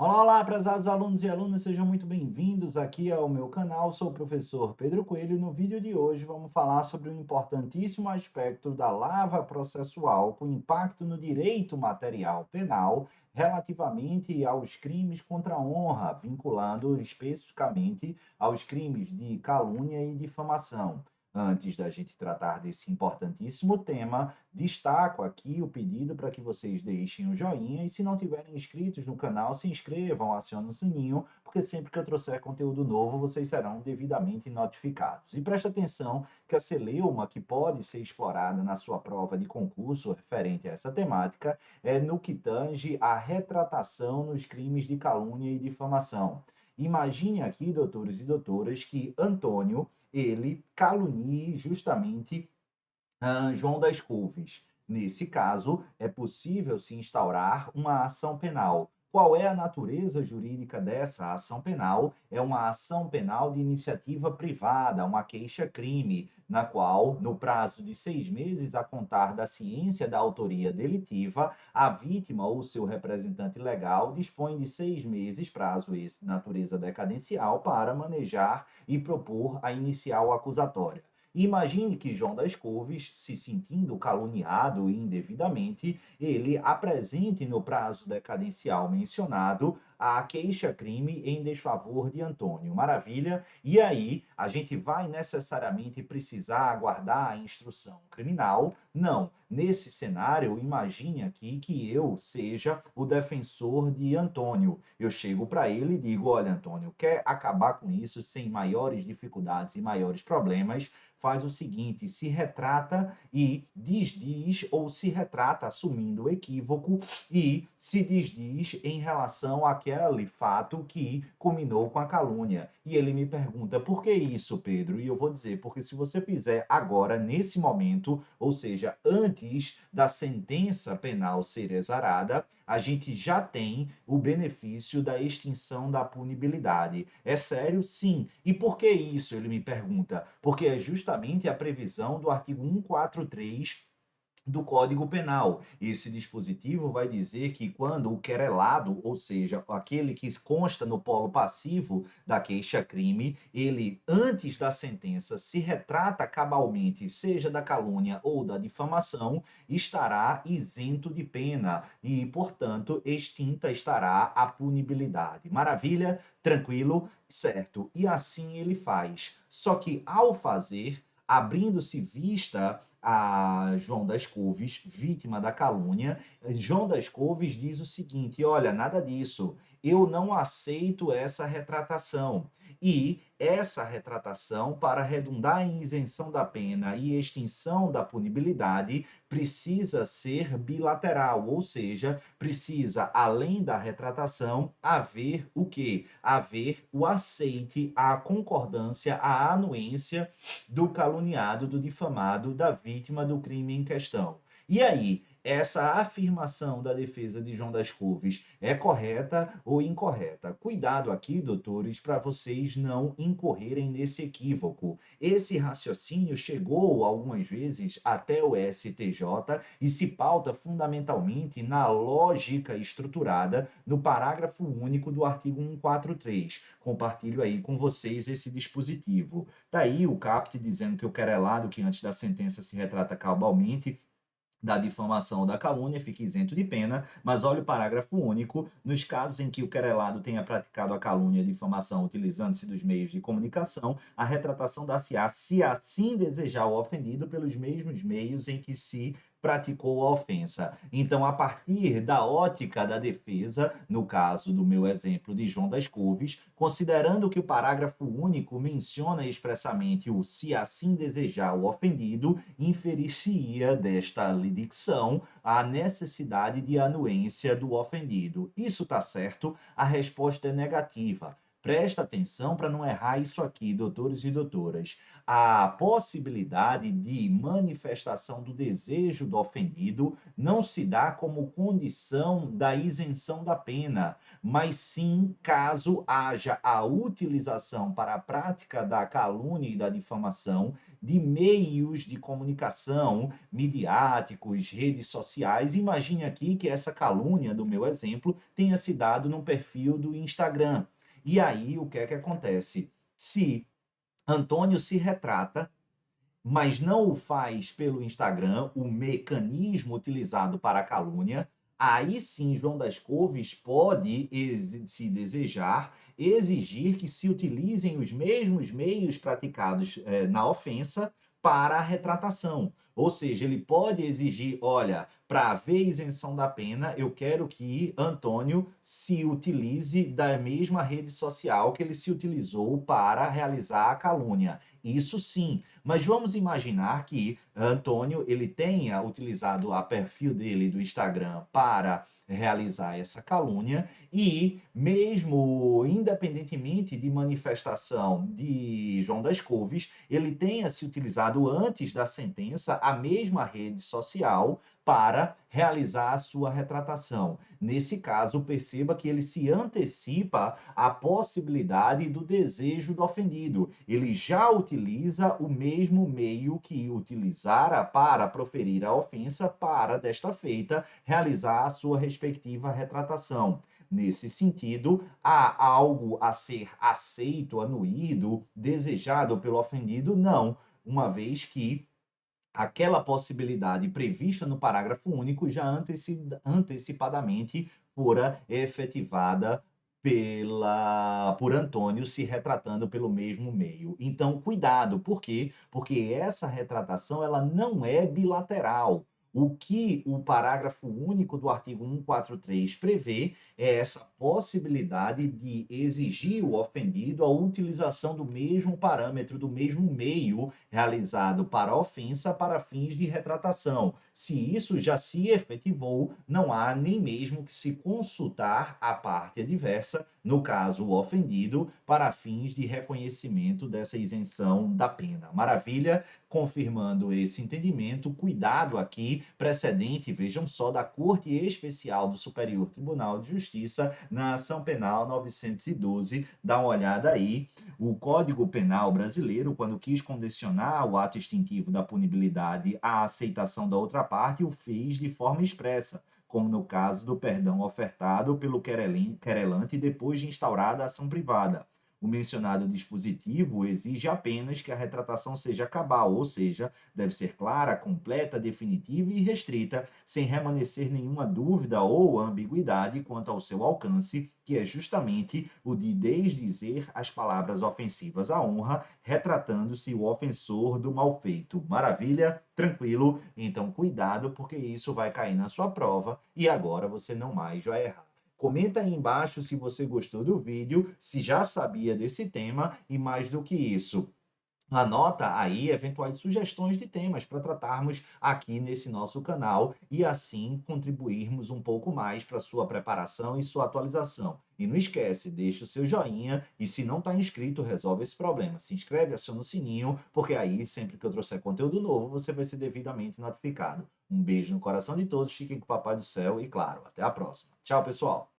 Olá, olá, prezados alunos e alunas, sejam muito bem-vindos aqui ao meu canal. Sou o professor Pedro Coelho e no vídeo de hoje vamos falar sobre um importantíssimo aspecto da lava processual com impacto no direito material penal relativamente aos crimes contra a honra, vinculando especificamente aos crimes de calúnia e difamação. Antes da gente tratar desse importantíssimo tema, destaco aqui o pedido para que vocês deixem o joinha e, se não tiverem inscritos no canal, se inscrevam, acionem o sininho, porque sempre que eu trouxer conteúdo novo, vocês serão devidamente notificados. E preste atenção que a celeuma que pode ser explorada na sua prova de concurso referente a essa temática é no que tange à retratação nos crimes de calúnia e difamação. Imagine aqui, doutores e doutoras, que Antônio ele calunie justamente João das Couves. Nesse caso, é possível se instaurar uma ação penal. Qual é a natureza jurídica dessa ação penal? É uma ação penal de iniciativa privada, uma queixa-crime, na qual, no prazo de 6 meses a contar da ciência da autoria delitiva, a vítima ou seu representante legal dispõe de 6 meses, prazo esse de natureza decadencial, para manejar e propor a inicial acusatória. Imagine que João das Couves, se sentindo caluniado indevidamente, ele apresente no prazo decadencial mencionado a queixa-crime em desfavor de Antônio. Maravilha? E aí, a gente vai necessariamente precisar aguardar a instrução criminal? Não. Nesse cenário, imagine aqui que eu seja o defensor de Antônio. Eu chego para ele e digo: olha, Antônio, quer acabar com isso sem maiores dificuldades e maiores problemas? Faz o seguinte: se retrata e desdiz, ou se retrata assumindo o equívoco e se desdiz em relação àquele fato que culminou com a calúnia. E ele me pergunta: por que isso, Pedro? E eu vou dizer: porque se você fizer agora, nesse momento, ou seja, antes da sentença penal ser exarada, a gente já tem o benefício da extinção da punibilidade. É sério? Sim. E por que isso? Ele me pergunta. Porque é justamente a previsão do artigo 143 do Código Penal. Esse dispositivo vai dizer que quando o querelado, ou seja, aquele que consta no polo passivo da queixa-crime, ele, antes da sentença, se retrata cabalmente, seja da calúnia ou da difamação, estará isento de pena e, portanto, extinta estará a punibilidade. Maravilha? Tranquilo? Certo. E assim ele faz. Só que, ao fazer, abrindo-se vista a João das Couves, vítima da calúnia, João das Couves diz o seguinte: olha, nada disso, eu não aceito essa retratação. E essa retratação, para redundar em isenção da pena e extinção da punibilidade, precisa ser bilateral, ou seja, precisa, além da retratação, haver o quê? Haver o aceite, a concordância, a anuência do caluniado, do difamado, da vítima do crime em questão. E aí, essa afirmação da defesa de João das Couves é correta ou incorreta? Cuidado aqui, doutores, para vocês não incorrerem nesse equívoco. Esse raciocínio chegou algumas vezes até o STJ e se pauta fundamentalmente na lógica estruturada no parágrafo único do artigo 143. Compartilho aí com vocês esse dispositivo. Daí o CAPT dizendo que o querelado, que antes da sentença se retrata cabalmente da difamação ou da calúnia, fica isento de pena, mas olha o parágrafo único: nos casos em que o querelado tenha praticado a calúnia e a difamação utilizando-se dos meios de comunicação, a retratação dar-se-á, se assim desejar o ofendido, pelos mesmos meios em que se praticou a ofensa. Então, a partir da ótica da defesa, no caso do meu exemplo de João das Couves, considerando que o parágrafo único menciona expressamente o se assim desejar o ofendido, inferir-se-ia desta dicção a necessidade de anuência do ofendido. Isso está certo? A resposta é negativa. Presta atenção para não errar isso aqui, doutores e doutoras. A possibilidade de manifestação do desejo do ofendido não se dá como condição da isenção da pena, mas sim caso haja a utilização para a prática da calúnia e da difamação de meios de comunicação midiáticos, redes sociais. Imagine aqui que essa calúnia do meu exemplo tenha se dado no perfil do Instagram. E aí, o que é que acontece? Se Antônio se retrata, mas não o faz pelo Instagram, o mecanismo utilizado para a calúnia, aí sim João das Couves pode, se desejar, exigir que se utilizem os mesmos meios praticados na ofensa para a retratação. Ou seja, ele pode exigir, olha, para haver isenção da pena, eu quero que Antônio se utilize da mesma rede social que ele se utilizou para realizar a calúnia. Isso sim, mas vamos imaginar que Antônio ele tenha utilizado a perfil dele do Instagram para realizar essa calúnia e mesmo independentemente de manifestação de João das Couves, ele tenha se utilizado antes da sentença a mesma rede social para realizar a sua retratação. Nesse caso, perceba que ele se antecipa à possibilidade do desejo do ofendido. Ele já utiliza o mesmo meio que utilizara para proferir a ofensa para, desta feita, realizar a sua respectiva retratação. Nesse sentido, há algo a ser aceito, anuído, desejado pelo ofendido? Não, uma vez que aquela possibilidade prevista no parágrafo único já antecipadamente fora efetivada por Antônio se retratando pelo mesmo meio. Então, cuidado, por quê? Porque essa retratação ela não é bilateral. O que o parágrafo único do artigo 143 prevê é essa possibilidade de exigir o ofendido a utilização do mesmo parâmetro, do mesmo meio realizado para a ofensa para fins de retratação. Se isso já se efetivou, não há nem mesmo que se consultar a parte adversa, no caso o ofendido, para fins de reconhecimento dessa isenção da pena. Maravilha? Confirmando esse entendimento, cuidado aqui, precedente, vejam só, da Corte Especial do Superior Tribunal de Justiça na ação penal 912. Dá uma olhada aí. O Código Penal brasileiro, quando quis condicionar o ato extintivo da punibilidade à aceitação da outra parte, o fez de forma expressa, como no caso do perdão ofertado pelo querelante depois de instaurada a ação privada. O mencionado dispositivo exige apenas que a retratação seja cabal, ou seja, deve ser clara, completa, definitiva e restrita, sem remanescer nenhuma dúvida ou ambiguidade quanto ao seu alcance, que é justamente o de desdizer as palavras ofensivas à honra, retratando-se o ofensor do malfeito. Maravilha? Tranquilo? Então, cuidado, porque isso vai cair na sua prova e agora você não mais vai errar. Comenta aí embaixo se você gostou do vídeo, se já sabia desse tema e, mais do que isso, anota aí eventuais sugestões de temas para tratarmos aqui nesse nosso canal e assim contribuirmos um pouco mais para a sua preparação e sua atualização. E não esquece, deixa o seu joinha e se não está inscrito, resolve esse problema. Se inscreve, aciona o sininho, porque aí sempre que eu trouxer conteúdo novo, você vai ser devidamente notificado. Um beijo no coração de todos, fiquem com o Papai do Céu e, claro, até a próxima. Tchau, pessoal!